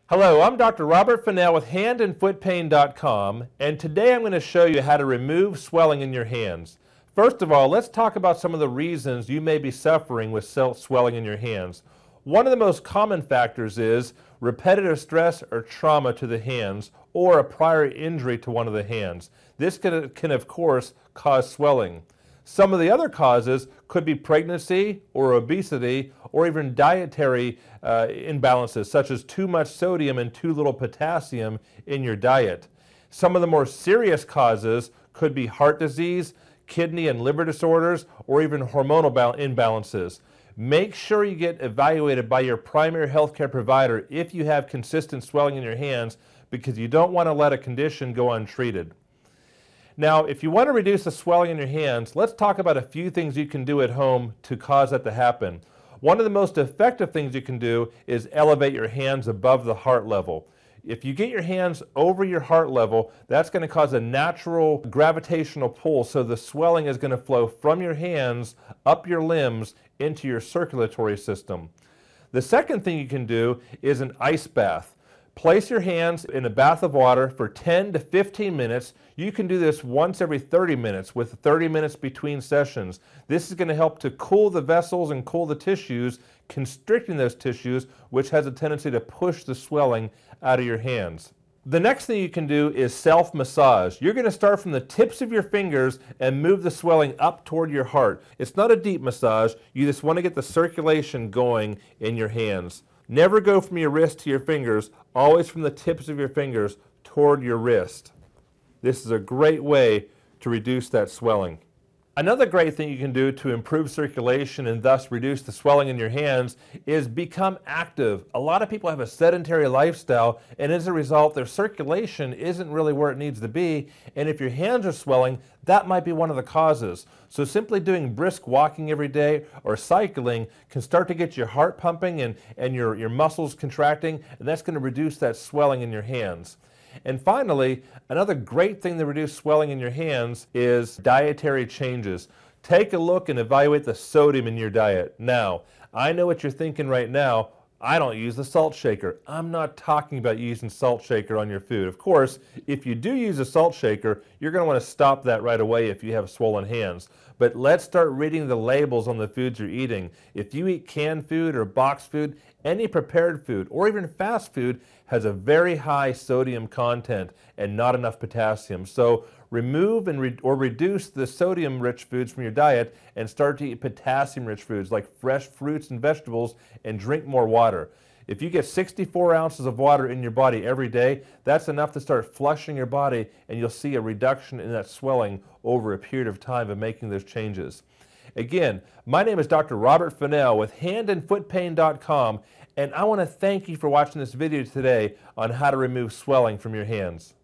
Hello, I'm Dr. Robert Fennell with handandfootpain.com, and today I'm going to show you how to remove swelling in your hands. First of all, let's talk about some of the reasons you may be suffering with swelling in your hands. One of the most common factors is repetitive stress or trauma to the hands or a prior injury to one of the hands. This can of course cause swelling. Some of the other causes could be pregnancy or obesity or even dietary imbalances such as too much sodium and too little potassium in your diet. Some of the more serious causes could be heart disease, kidney and liver disorders, or even hormonal imbalances. Make sure you get evaluated by your primary healthcare provider if you have consistent swelling in your hands, because you don't want to let a condition go untreated. Now, if you want to reduce the swelling in your hands, let's talk about a few things you can do at home to cause that to happen. One of the most effective things you can do is elevate your hands above the heart level. If you get your hands over your heart level, that's going to cause a natural gravitational pull, so the swelling is going to flow from your hands up your limbs into your circulatory system. The second thing you can do is an ice bath. Place your hands in a bath of water for 10 to 15 minutes. You can do this once every 30 minutes with 30 minutes between sessions. This is going to help to cool the vessels and cool the tissues, constricting those tissues, which has a tendency to push the swelling out of your hands. The next thing you can do is self-massage. You're going to start from the tips of your fingers and move the swelling up toward your heart. It's not a deep massage. You just want to get the circulation going in your hands. Never go from your wrist to your fingers, always from the tips of your fingers toward your wrist. This is a great way to reduce that swelling. Another great thing you can do to improve circulation and thus reduce the swelling in your hands is become active. A lot of people have a sedentary lifestyle, and as a result their circulation isn't really where it needs to be, and if your hands are swelling, that might be one of the causes. So simply doing brisk walking every day or cycling can start to get your heart pumping and your muscles contracting, and that's going to reduce that swelling in your hands. And finally, another great thing to reduce swelling in your hands is dietary changes. Take a look and evaluate the sodium in your diet. Now, I know what you're thinking right now. I don't use the salt shaker. I'm not talking about using salt shaker on your food. Of course, if you do use a salt shaker, you're going to want to stop that right away if you have swollen hands. But let's start reading the labels on the foods you're eating. If you eat canned food or boxed food, any prepared food or even fast food has a very high sodium content and not enough potassium. So remove or reduce the sodium-rich foods from your diet and start to eat potassium-rich foods like fresh fruits and vegetables, and drink more water. If you get 64 ounces of water in your body every day, that's enough to start flushing your body, and you'll see a reduction in that swelling over a period of time of making those changes. Again, my name is Dr. Robert Fennell with handandfootpain.com, and I want to thank you for watching this video today on how to remove swelling from your hands.